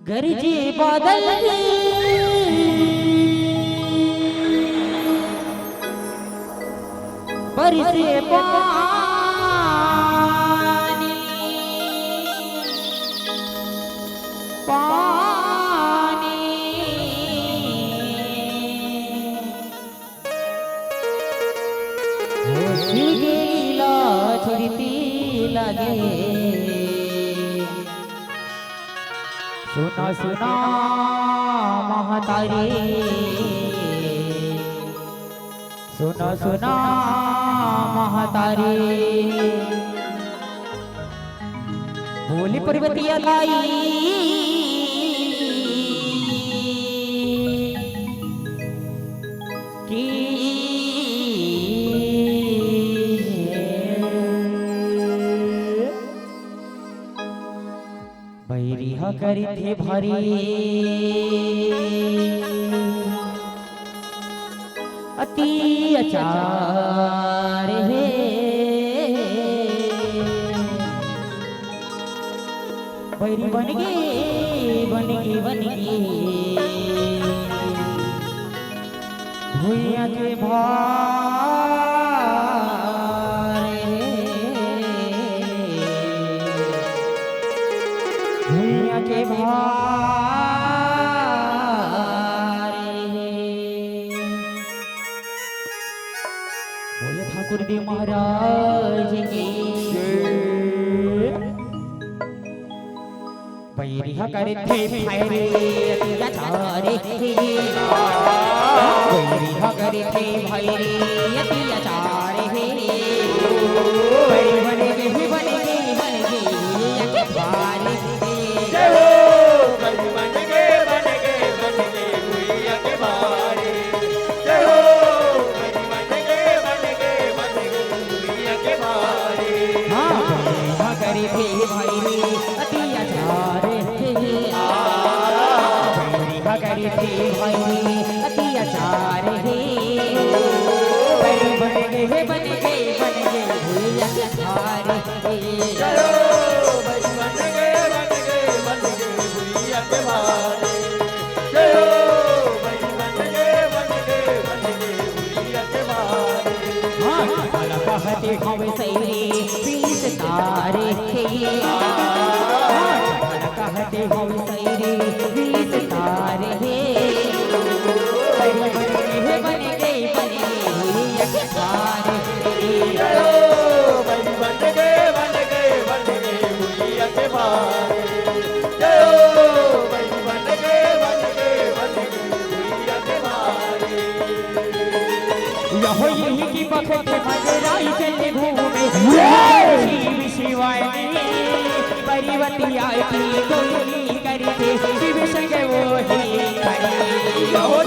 गरजे बादल बरसे पानी पानी गीला छुड़ती लगे सुना सुना महतारी सुना सुना महतारी बोली पर्वतिया लाई की बैरिया करी थी भारी अति अचार है बैरी बन गए भुइया के भार भुइया के भार बोले ठाकुर जी महाराज की बैरिया करे थे भैरे अत्याचारे बैरिया करे थे भैरे अत्याचारे बैरी बन गए अत्याचारे अत्याचार है बन गए भैया के भार चलो बन गए भैया के भार चलो बन गए भैया के भार हाँ कहते हमें सैरे पीस तारे कहते हमें सैरे पीस तारे बन गए भैया के भार चलो बन गए भैया के भार चलो बन गए भैया के भार यहो यही की बखत मजराई चले घूमे शिव शिवाय परिवतिया की कोई करते शिव संग वो ही करे यहो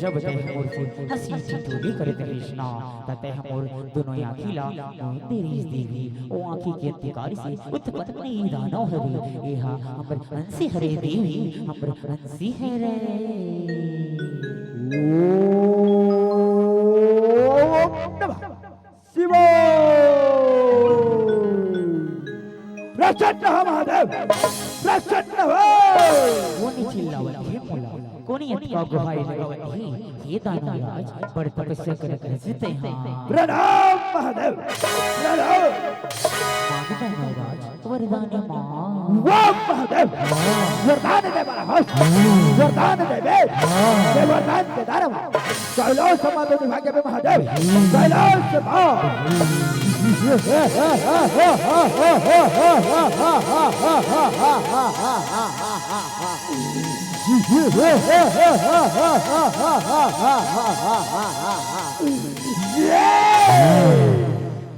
जब ते हमोर से हसी चितोली करत कृष्णा तते हमोर दोनों आँखिला तेरी देवी ओ आँखी के अंधकार से उत्पन्न दानव हरे एहा हमर अंसी हरे देवी हमर अंसी हरे शिव प्रसन्न हो महादेव प्रसन्न हो वो नहीं चिल्लावत है मोला पुनियत का गुहाई लगावती हे दानवराज बड़ तपस्या कर रहते हैं प्रणाम महादेव प्रणाम मांगता महाराज वरदान मां वाह महादेव वरदान दे बड़ा होश वरदान दे बे ये वरदान के दारवा कैलाश समाधि विभाग में महादेव कैलाश मां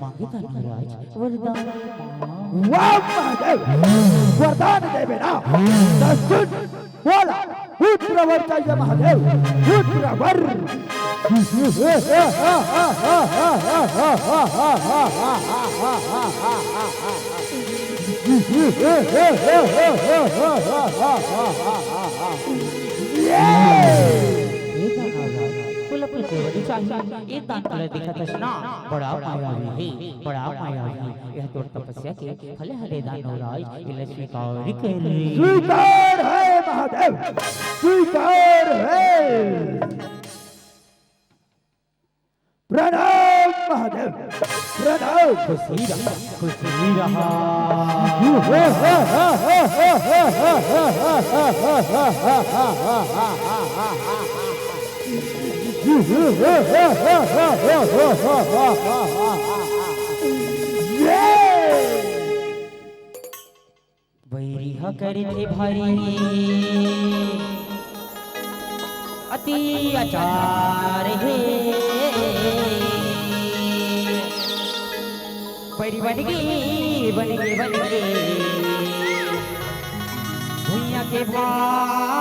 मांगता महाराज वरदान वाह महादेव वरदान दे बेना दस्तुन बोला पुत्र वर चाहिए महादेव पुत्र वर ये दान कर दिखा तसना बड़ा मायावी है बड़ा मायावी यह तो तपस्या के फल हरे दानवराज ये स्वीकार कर स्वीकार है महादेव स्वीकार है प्रणाम महादेव प्रणाम खुशी रहा वैरिहा करे थे भारी अति आचार है पैरी बन गई भुइया के भार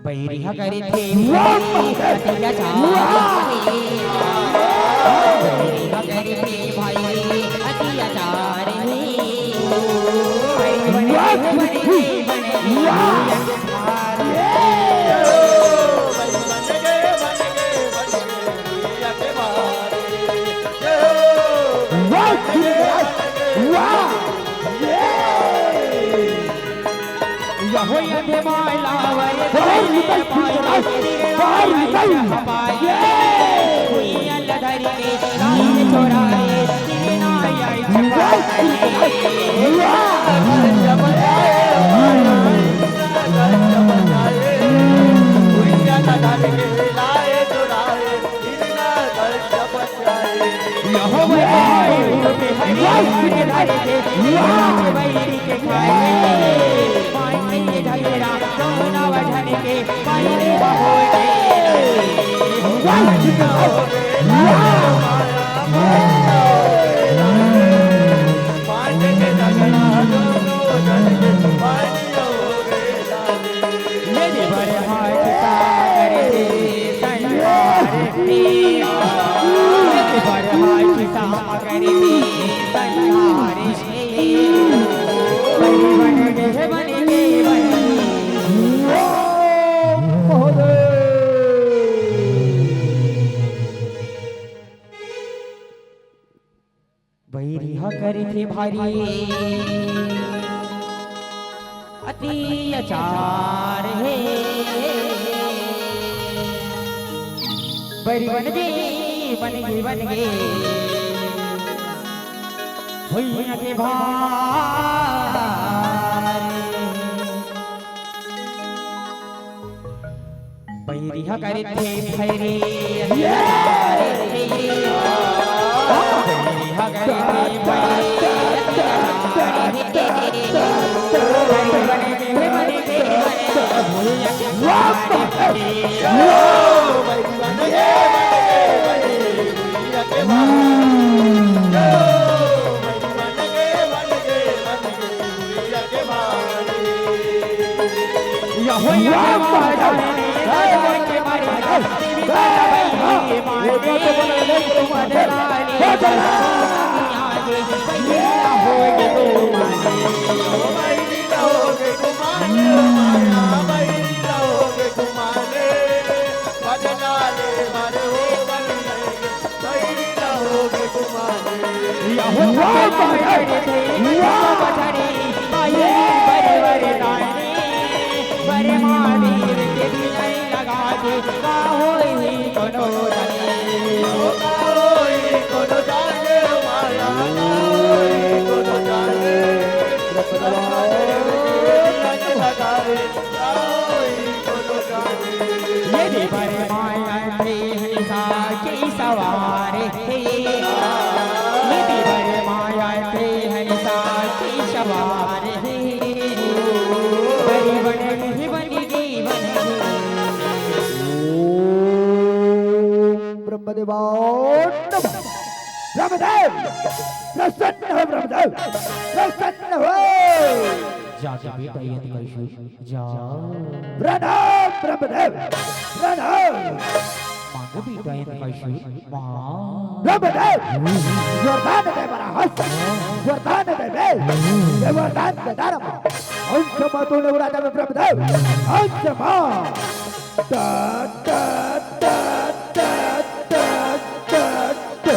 पैरिहा करे थे पैरिहा करे थे भाई अति आचार वैरिहा करे थे भारी अति आचार है बैरी बन गए भुइया के भार बैरिहा करे थे भैरी Wow! भी नहीं लगा दे काहो ही कोनो जाने कोनो जाने माया कोनो जाने ये पर माया निशा की सवारे ये पर माया निशा की सवारे बड़ी बड़ी बनेगी ब्रह्मदेव ब्रह्मदेव प्रसन्न हो ब्रह्मदेव प्रसन्न हो जाके बेटा ये कैसे जा प्रणाम ब्रह्मदेव प्रणाम मांगो बेटा ये कैसे मां ब्रह्मदेव वरदान दे बड़ा हस्त वरदान दे बे ये वरदान दे दारम अंश मातुल उरादा में ब्रह्मदेव अंश मा ता ता ता ता ता ता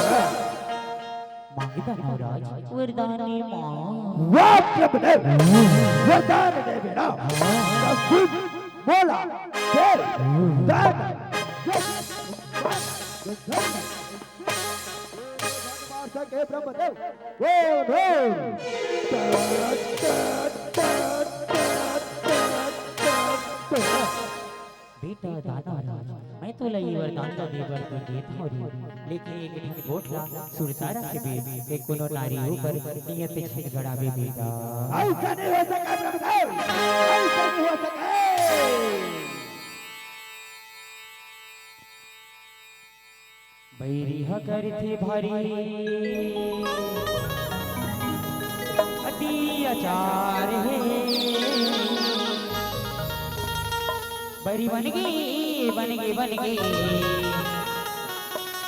मांगता महाराज वरदानी मां वाह ब्रह्मदेव वरदान दे बेटा सब बोला शेर दान सके ब्रह्मदेव ओ नो बेटा दादा राज मैं तो लई वरदान का देवर को देता हूं लेकिन एक दिन गोठला सुरसारा के भी एक कोनो नारी ऊपर नियत झगड़ा भी बेटा ऐसा नहीं हो सका ब्रह्मदेव ऐसा नहीं हो सके बैरी हकर थे भारी अति अचार है बरी बन गई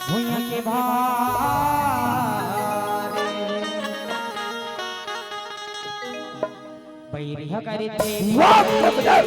भुइया के भार बैरी हकर थे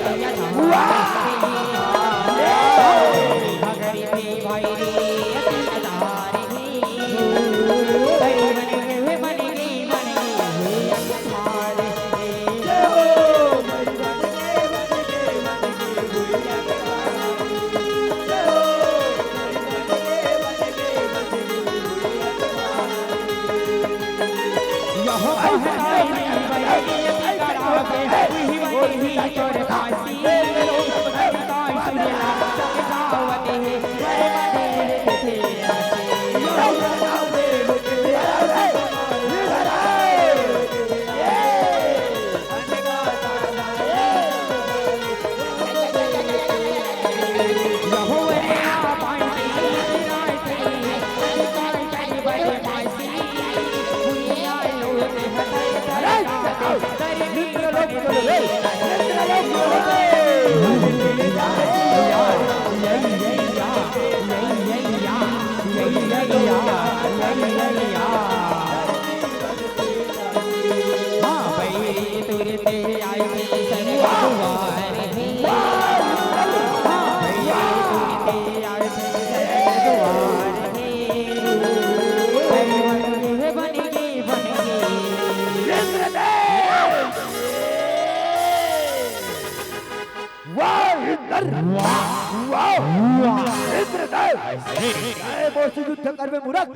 युद्ध करवे मूर्ख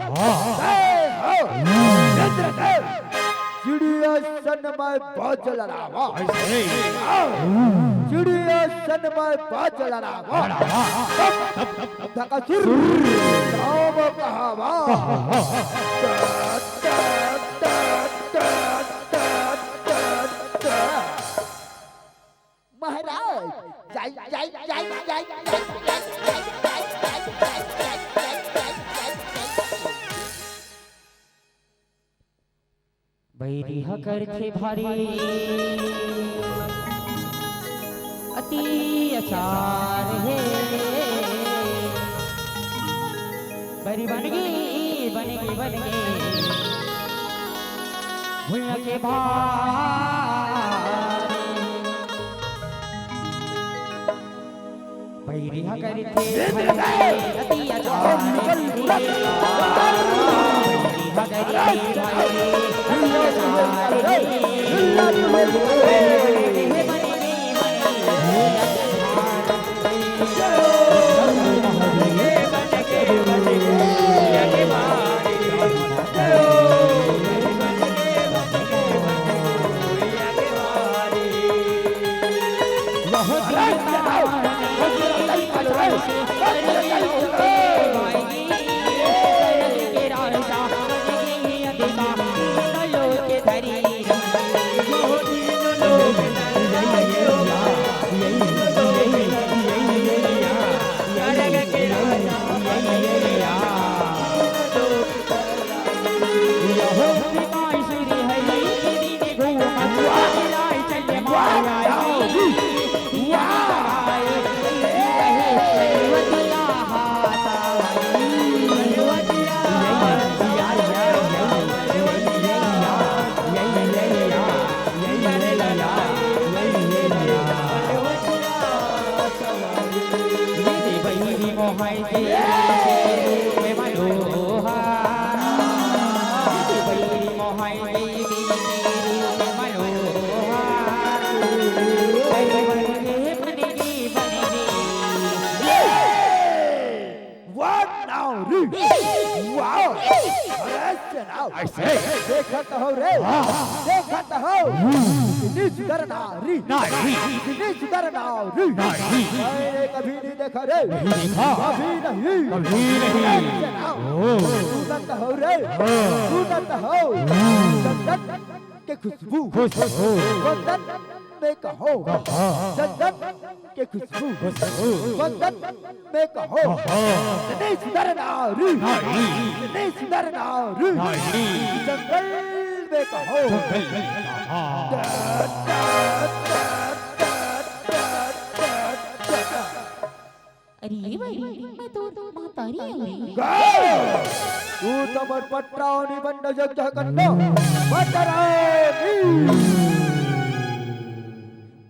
चिड़िया सन में बाजल रावा चिड़िया सन में बाजल रावा धकासुर नाम कहावा महाराज जाई जाई जाई जाई बैरी हकर थे भारी अति अचार है बरी बन गई भुइया के भार बैरी हकर थे भारी अति अचार I say, देखा तो हो रे, देखा तो हो, इतनी सुधरना री, इतनी सुधरना री, मैंने कभी नहीं देखा रे, कभी नहीं, सुनत हो रे, सुनत हो, चंदन के खुशबू, चंदन में कहो, चंदन के खुशबू, चंदन में कहो, इतनी सुधरना री, इतनी सुधरना री, जंगल में कहो, अरे भाई मैं तो महतारी हूँ तू तो मर पटरानी बंद जग जग करना पटरानी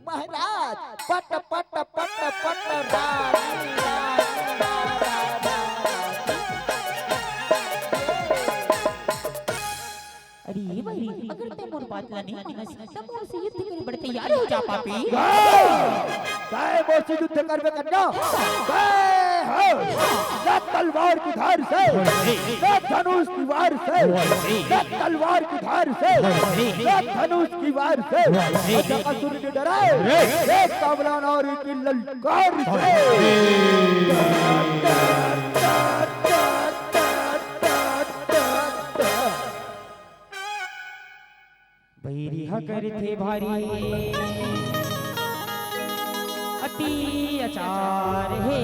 महाराज पट पट पट पट अरे भाई अगर ते मोर बात ला नहीं मानस तब मोर से युद्ध करे बड़े तैयार हो जा पापी काय मोर से युद्ध करबे करना काय हो ना तलवार की धार से ना धनुष की वार से ना तलवार की धार से ना धनुष की वार से असुर ने डराए एक कामला नारी की ललकार बैरिया करते भारी अति अचार है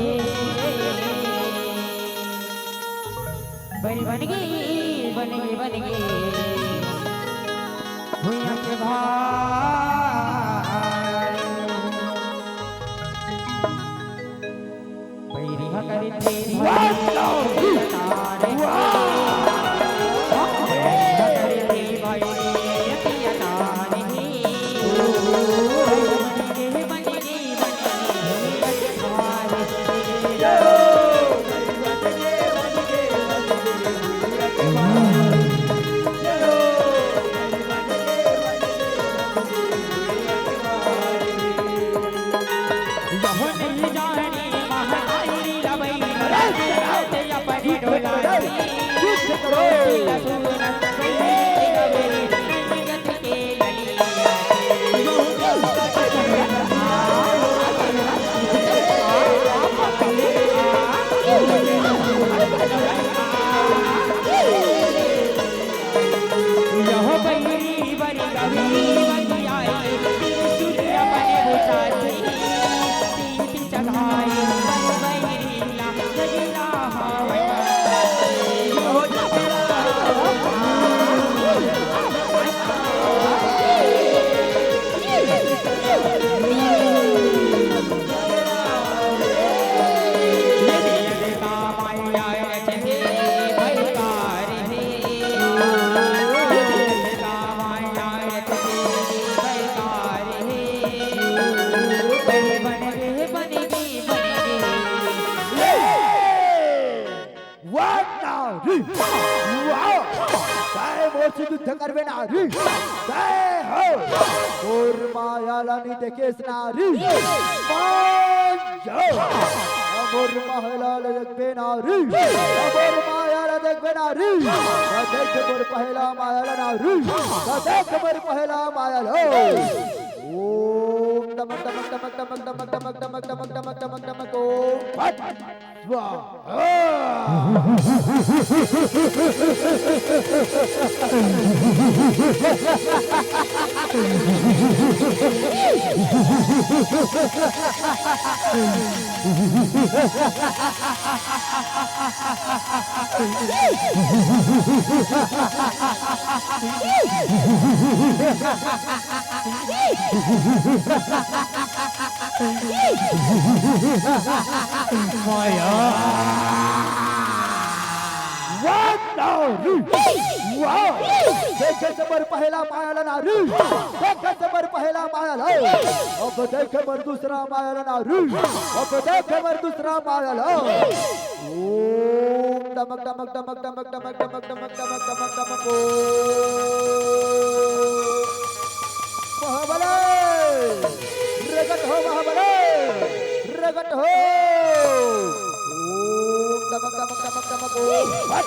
बन गई भुइया के भार बैरिया करते भारी अचार युद्ध करबे नारी जय हो और मायालानी देखेस नारी मान जाओ अमर महला देखबे नारी अमर मायाला देखबे नारी देख मोर पहला मायाला नारी देख मोर पहला मायाला ओम डमक डमक डमक डमक डमक डमक डमक डमक डमक डमक डमक ओम फट स्वाहा देखे समर पहला मायाला नारू देखे समर पहला मायाला अब देखे मर दूसरा मायाला नारू अब देखे मर दूसरा मायाला ओम डमक डमक डमक डमक डमक डमक डमक डमक डमक डमक महाबले रगत हो महाबले रगत हो ओम डमक डमक डमक डमक ओम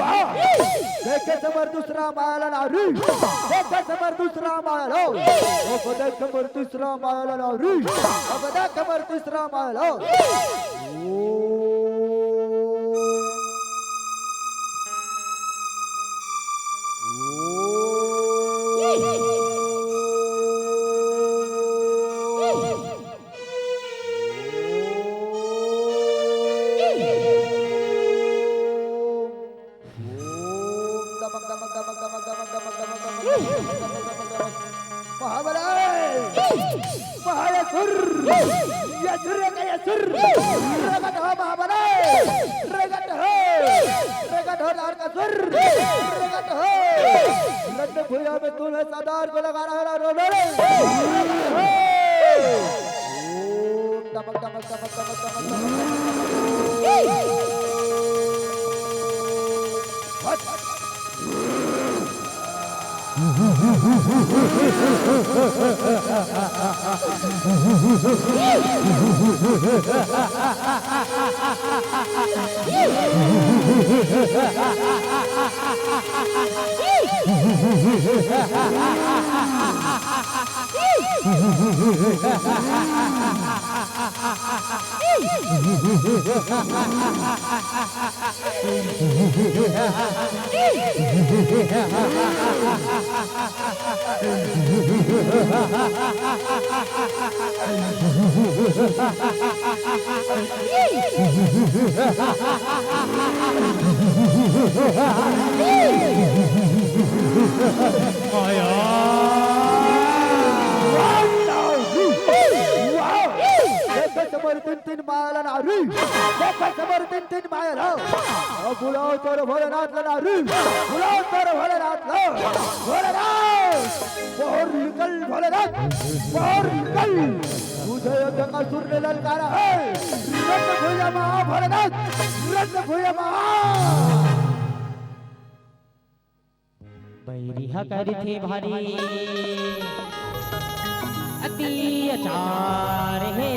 देखे समर दूसरा मायाला नारू देखे समर दूसरा मायाला अब देखे समर दूसरा मायाला नारू अब देखे समर दूसरा मायाला सरदार को लगा रहा है टमक टमक टमक टमक टमक तीन मायाला नारू देखा समर तीन मायाला बुलाओ तोर भोलेनाथ नारू बुलाओ तोर भोलेनाथ भोलेनाथ बाहर निकल भोलेनाथ बाहर निकल तुझे गंगासुर ने ललकारा है रत्न भुजा महा भोलेनाथ रत्न भुजा महा बैरिहा करी थे भारी अति अचार है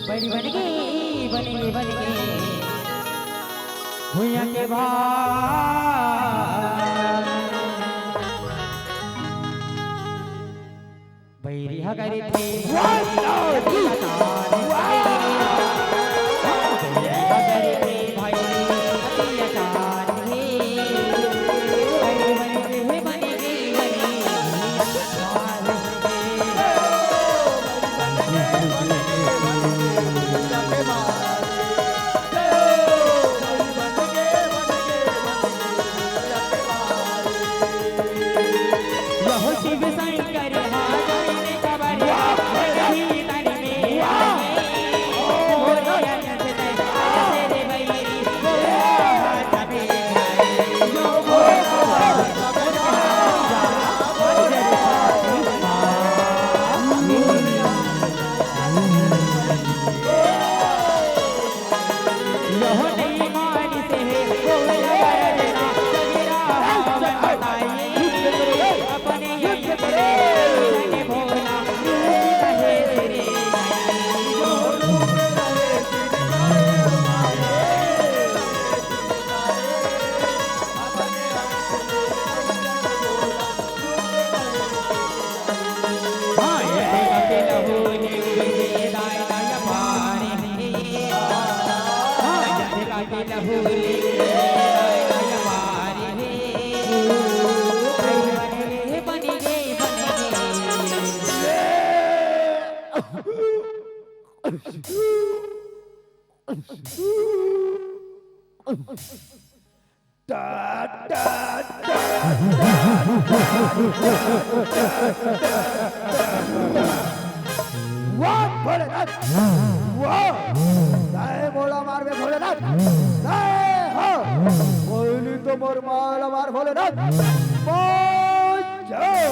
बड़ी बनेगी भुइया के भार बैरिहा करी थे Oh वाह भोलेनाथ वाह जय बोला मार में भोलेनाथ जय हो बोली तो मोर माला मार भोलेनाथ जय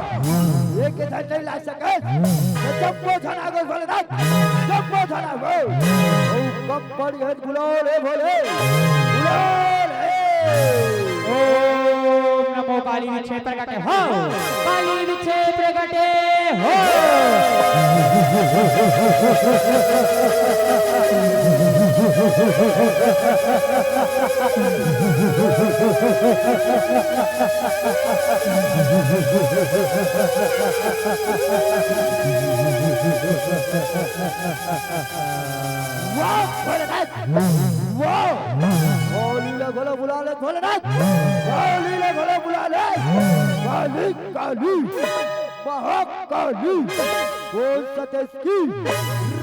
नहीं ला सके जब वो थाना गो भोलेनाथ जब वो थाना गो ओ कब बड़ी हद बुलाओ रे भोले बुलाओ रे ओम नमो काली विच्छे प्रगटे हो काली विच्छे प्रगटे हो वाह भोलेनाथ वाह लीला भोले बुला ले भोलेनाथ लीला भोले बुला ले काली काली महाकाली वो सतेज की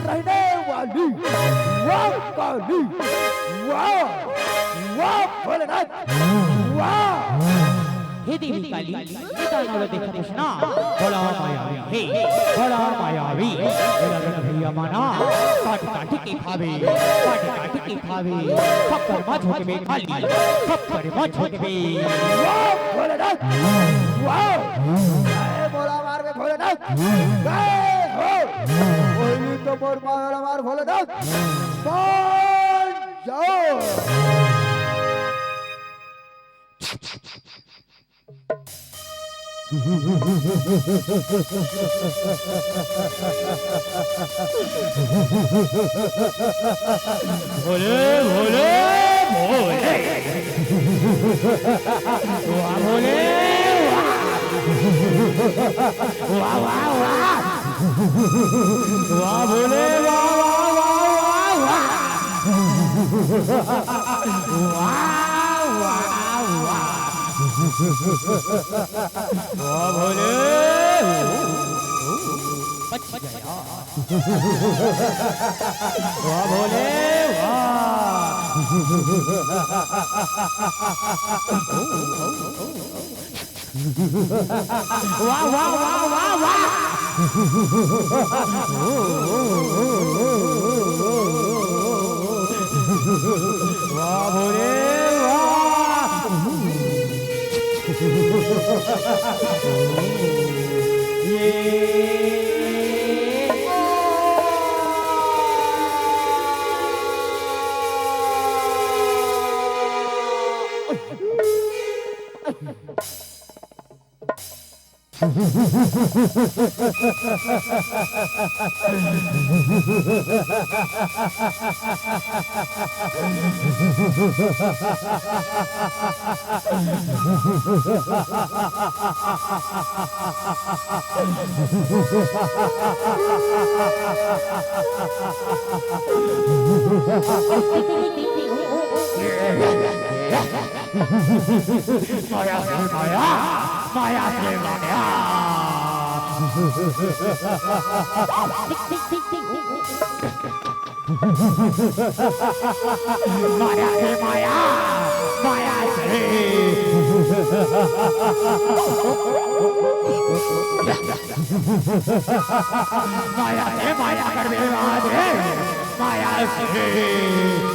रहने वाली वाह काली वाह वाह भोलेनाथ वाह हे देवी काली दानव देखा कृष्णा बड़ा मायावी हे बड़ा मायावी मेरा रण भैया माना काट काट के खावे खप्पर मा झोंक में खाली खप्पर मा झोंक में वाह भोलेनाथ वाह जय बोला मार में भोलेनाथ जय हो बोली तो मोर माला मार भोलेनाथ जाओ भोले भोले भोले वाह भोले वाह वाह वाह वाह भोले वाह वाह वाह वाह वाह वाह वाह भोले बच गया वाह भोले वाह वाह वाह वाह वाह वाह भोले माया माया से माया माया से माया माया से माया से माया कर दे माया से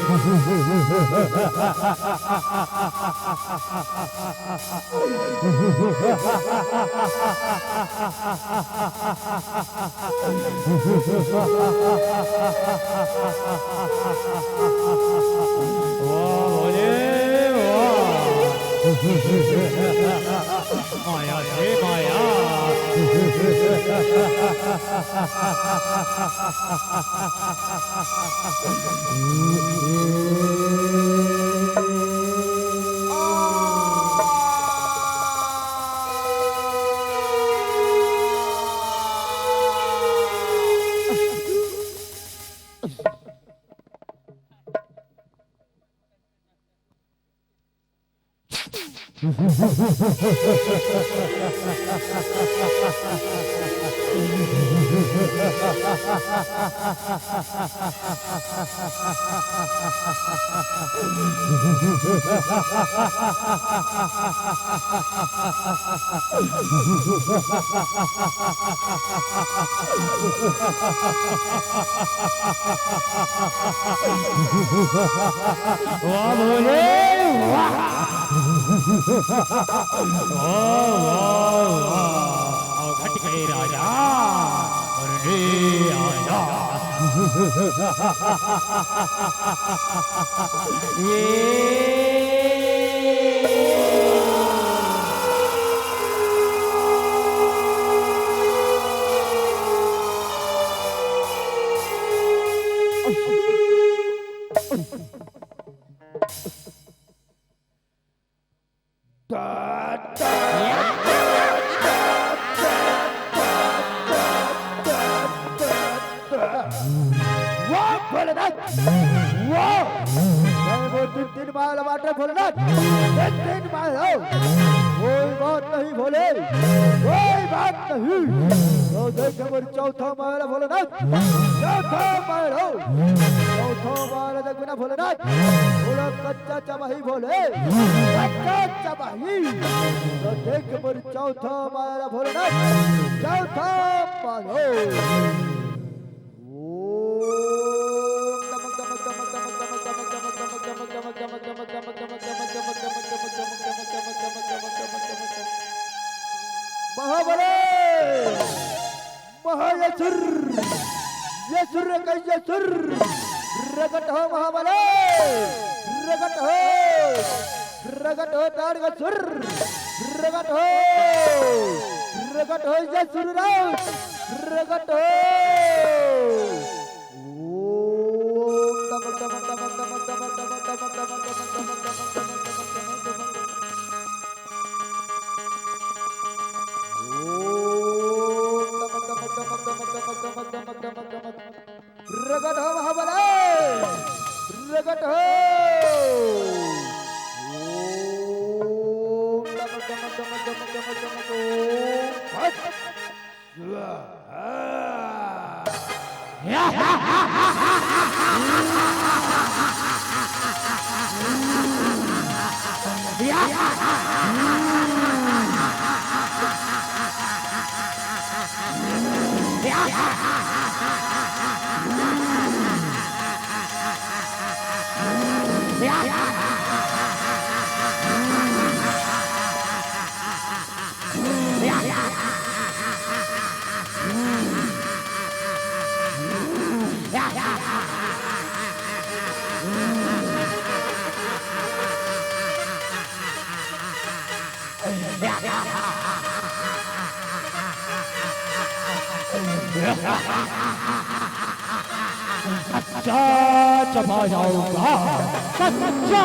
वाह माया रे माया वाह भोले वाह घट गए राजा और रे आया वाह भोलेनाथ वाह मैं वो तीन माइल वाटर भोलेनाथ तीन माइल हो कोई बात नहीं भोले कोई बात नहीं तो देख मोर चौथा माइल भोलेनाथ चौथा माइल हो चौथा माइल देख ना भोलेनाथ बोला कच्चा चबाही भोले कच्चा चबाही तो देख मोर चौथा माइल भोलेनाथ चौथा माइल हो महाबले महायसुर यसुर कैयसुर रगट हो महाबले रगट हो तारगसुर रगट हो यसुर राज रगट हो रगट हो महाबले रगट हो कच्चा चबा जाऊंगा कच्चा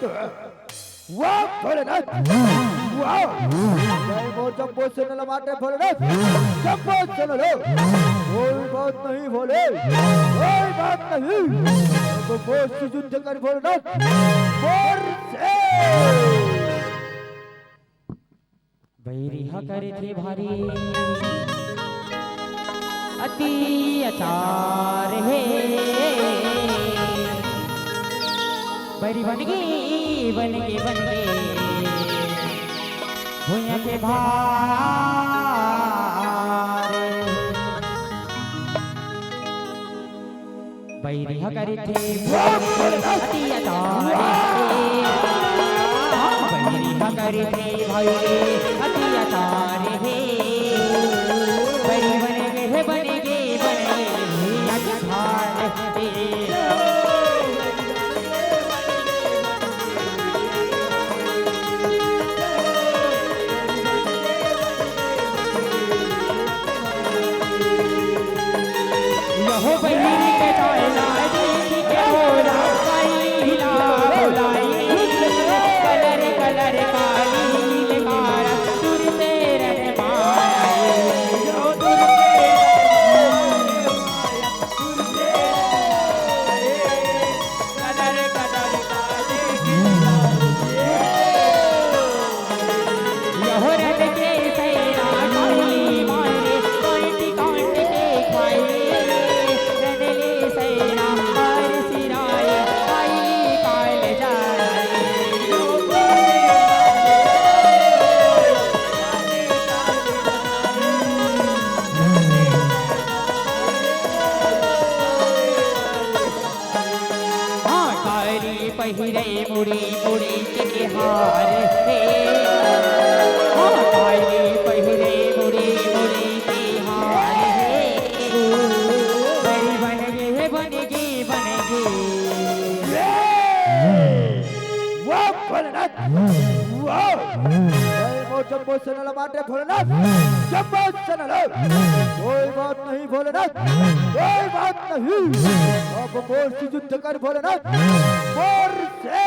वाह भोलेनाथ वाह जय मोर जम्बो सुनल माटे भोलेनाथ जम्बो सुन लो कोई बात नहीं भोले कोई बात नहीं तो बोझ से युद्ध कर भोलेनाथ मोर से बैरिहा करे थे भारी अति अचार है बैरी बन गई भुइया के भार बैरिहा करे थे अति अचार बैरिहा करे थे भाई अति अचार है बैरी बन गए भुइया के भार हो बहिनी के ताला दी के होला काली ला बुलाई कलर कलर काली नीलकार सुर तेरे माया जो तुर कलर कलर काली यहो रट के सैरा काली मारे कांटी कांटी के खाए पहिरे मुड़ी मुड़ी के हार हे पहिरे मुड़ी मुड़ी के हार हे बड़ी बन गए वाह भोलेनाथ वाह जय मोर जम्बो सुनल माटे भोलेनाथ जम्बो सुनल कोई बात नहीं भोलेनाथ कोई बात नहीं अब मोर से युद्ध कर भोलेनाथ मोर से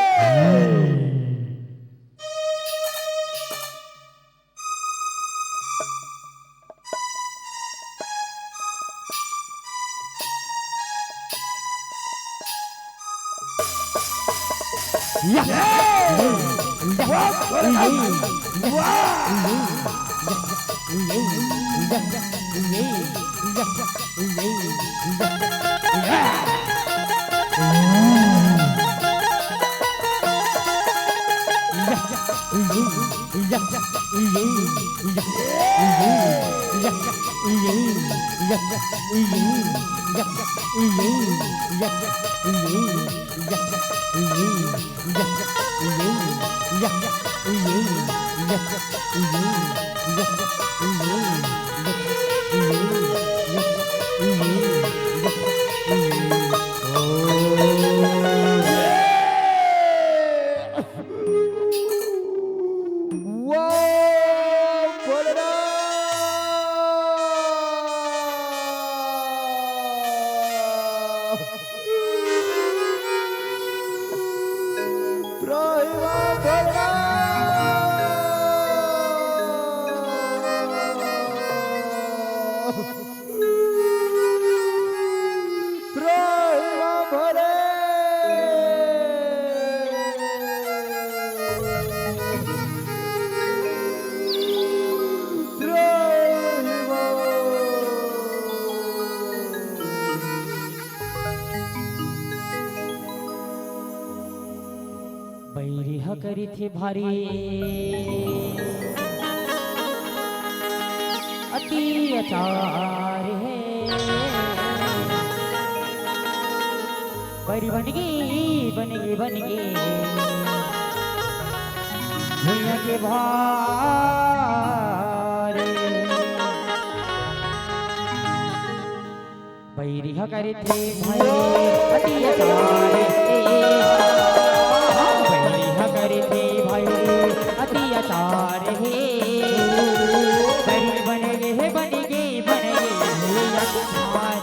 बैरिहा करी थे भारी अति अचार है बैरी बन गई भुइया के भार बैरिहा करे थे भाई अति अचार करे थे भाई अति अचार है बन गए अचार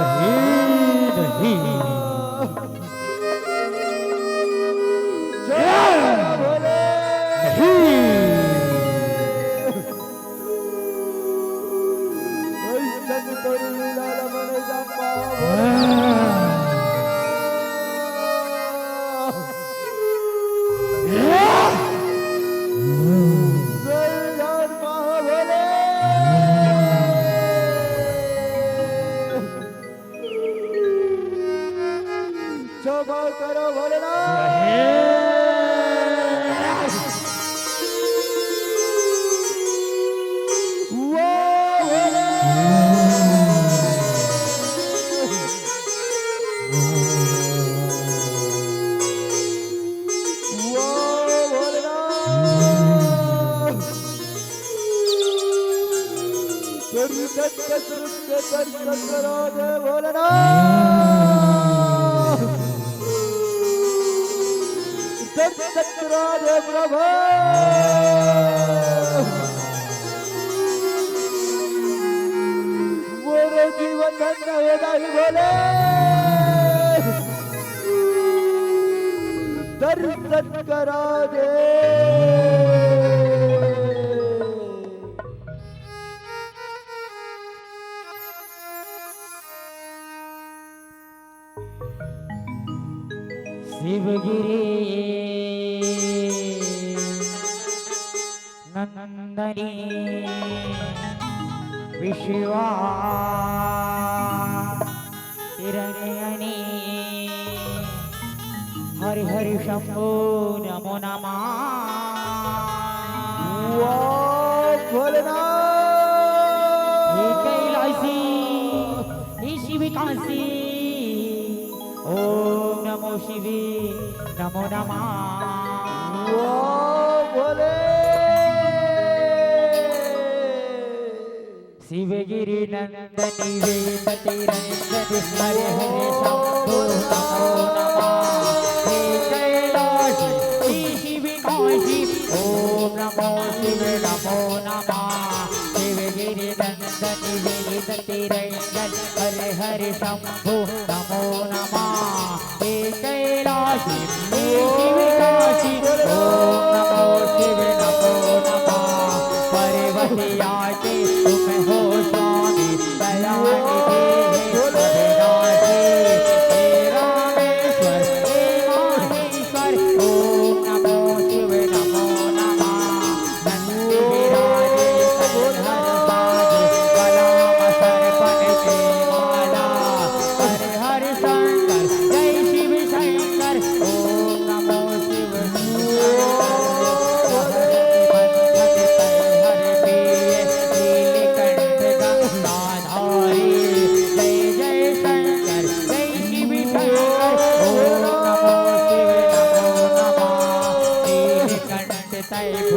नहीं करो भोलेनाथ राधे प्रभु मोरे जीवन धन्य होता ही बोले दर्शन करा दे शिवगिरी नंदनी विश्वा हिरण्यनी हरि हरि शंभो नमो नमः भोलेनाथ हे कैलासी हे शिवकाशी ओम नमो शिवे नमो नमः भोले शिवगिरि नंदनी वेदति रंजनि हरे हरे शंभो नमो नमः हे कैलासी हे शिवकाशी ओम नमो शिवे नमो नमः शिवगिरि नंदनी वेदति रंजनि हरे हरे शंभो नमो नमः हे कैलासी हे शिवकाशी ओम नमो शिवे नमो नमः पर्वती आके तुम हो स्वामी दयानिधि अविनाशी हे रामेश्वर हे माहेश्वर ओम नमो शिवे नमो नमः नंदी विराजे कंधर बाजे कलाम सर्पण के माला हर हर शंकर जय शिव शंकर ओम नमो शिव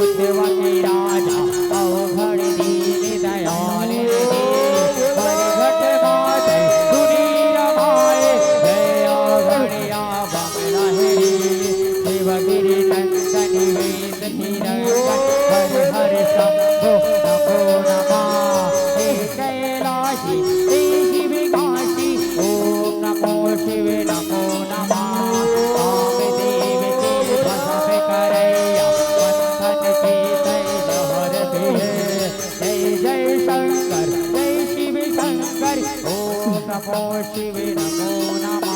राजा अवघड़ दीन दयाल घट माते दुनिया भाए दया घड़िया बंगला शिवगिरि नंदनी वेद हर हर शंभो नमो नमः हे कैलासी हे शिवकाशी ओम नमो शिवे नमो नमः काम देव के भस्म करैया मंथन के तैल हर दे जय जय शंकर जय शिव शंकर ओम नमो शिवे नमो नमः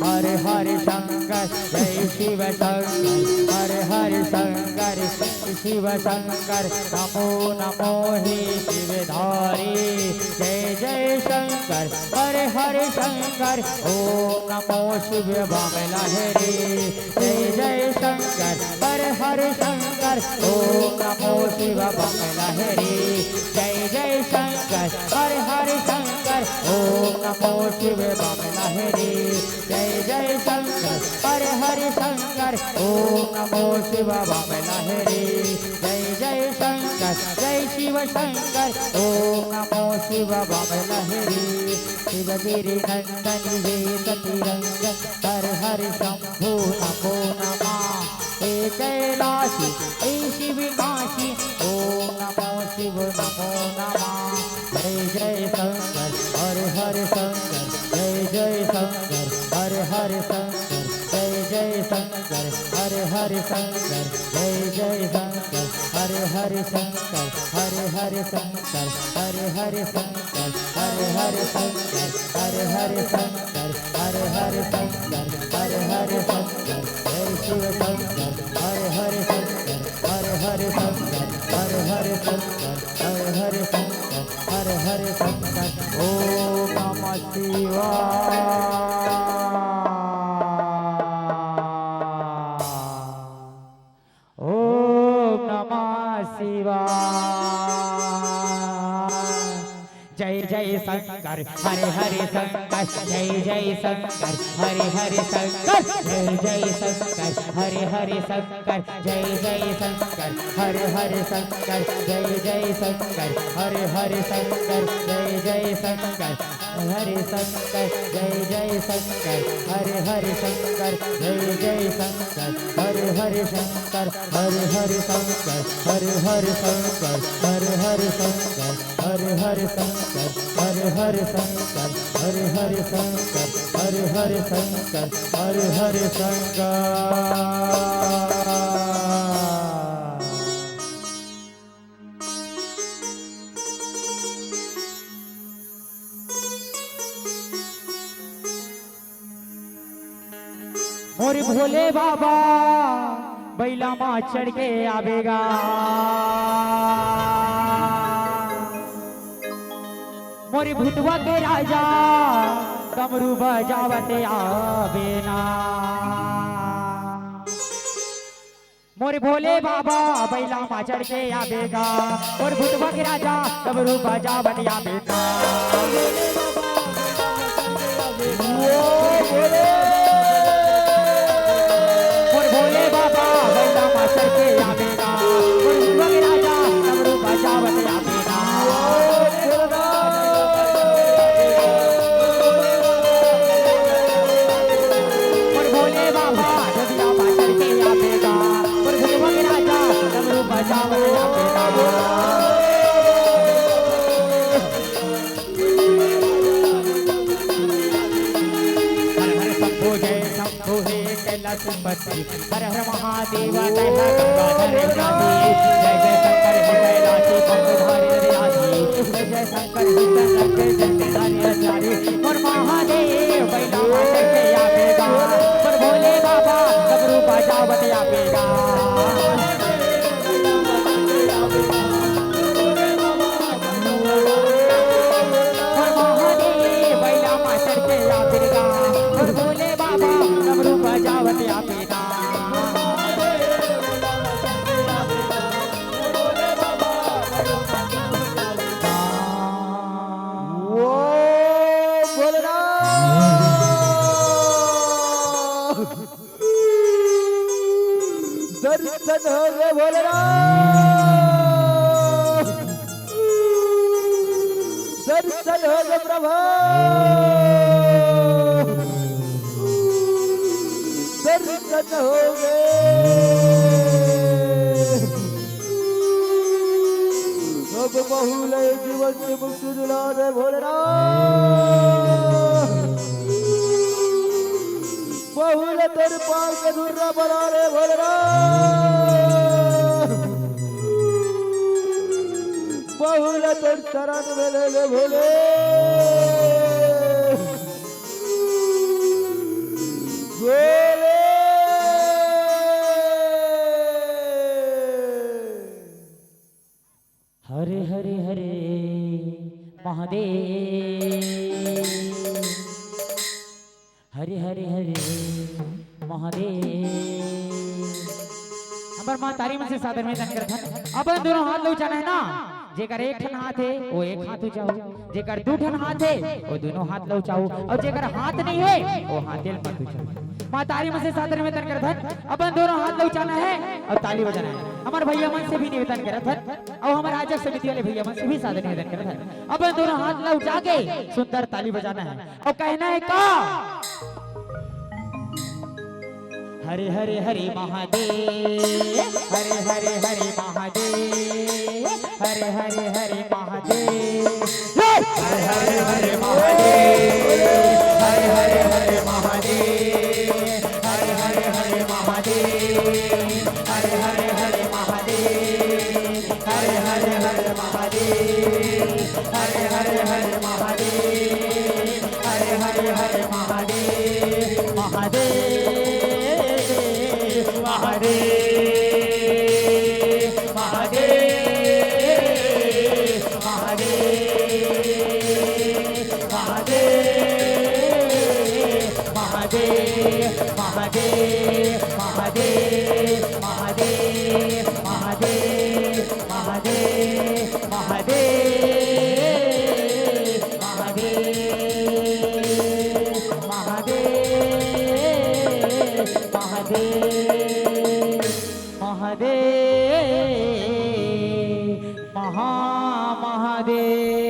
हर हर शंकर जय शिव शंकर हर हर शंकर शिव शंकर नमो नमो हे शिवधारी जय जय शंकर हर हर शंकर ओम नमो शिव बामला हरे जय जय शंकर हर हर शंकर ओम नमो शिव बामला हरे जय जय शंकर हर हर शंकर ओम नमो शिव बामला हरे जय जय शंकर हर हर शंकर ओम नमो शिव बामला हरे जय जय शंकर जय शिव शंकर ओम नमो शिव बामला हरे शिवगिरि नंदनी वेदति रंजन हर हर शंभो नमो नमः हे कैलासी हे शिवकाशी ओम नमो शिव नमो नमः जय जय शंकर हर हर शंकर जय शंकर हर हर शंकर जय जय शंकर हर हर शंकर जय जय शंकर हर हर शंकर हर हर शंकर हर हर शंकर हर हर शंकर हर हर शंकर हर हर शंकर हर हर शंकर जय शिव शंकर हर हर शंकर हर हर शंकर हर हर शंकर हर हर शंकर हर हर शंकर ओम नमः शिवाय ओम नमः शिवाय जय जय शंकर हरे हरे शंकर जय जय शंकर हरे हरे शंकर जय जय शंकर हरे हरे शंकर जय जय शंकर हरे हरे शंकर जय जय शंकर हरे हरे शंकर जय जय शंकर हरे शंकर जय जय शंकर हरे हरे शंकर जय जय शंकर हरे हरे शंकर हरे हरे शंकर हरे हरे शंकर हरे हरे शंकर हरे हरे शंकर हरे हरे शंकर हरे हरे शंकर हरे हरे शंकर हरे हरे शंकर मोरे भोले बाबा बैला माँ चढ़ के आवेगा मोरे भूतवा के राजा कमरू बजावत आवेना मोरे भोले बाबा बैला माँ चढ़ के आवेगा और भूतवा के राजा कमरू बजावत आवेगा भोले बाबा बैला माँ चढ़ के आवेगा और भूतवा के राजा कमरू बजावत आवेगा हर हर महादेव जय हर गंगाधर जय जय शंकर जय राशि पंचधारी राशि जय जय शंकर जय और महादेव बैला माता के आवेगा और भोले बाबा डमरू बजावत आवेगा और महादेव बैला माता के आवेगा और भोले बाबा डमरू बजावत आवेगा दर्शन हो गए भोलेनाथ दर्शन हो गए प्रभु दर्शन हो गए अब बहुल जीवन से मुक्ति दिला दे भोलेनाथ बहुल तेरे पाल के धुर्रा बना रे भोलेनाथ बहुल तेरे शरण में ले ले भोले भोले हरे हरे हरे महादेव हरे हरे हरे महादेव हमार माँ तारी में से सादर में दन करत अपन दोनों हाथ लो जाना है ना जेकर एक ठन हाथ है वो एक हाथ उठाओ जेकर दो ठन हाथ है वो दोनों हाथ लो चाओ और जेकर हाथ नहीं है वो हाथ मत उठाओ माँ तारी में से सादर में दन करत अपन दोनों हाथ लो जाना है और ताली बजाना है हमारे भैया मन से भी निवेदन करत है और हमारे आयोजक समिति वाले भैया मन से भी सादर निवेदन करत है अपन दोनों हाथ लो उठा के सुंदर ताली बजाना है और कहना है का हरे हरे हरे महादेव हरे हरे हरे महादेव हरे हरे हरे महादेव हरे हरे हरे महादेव महादेव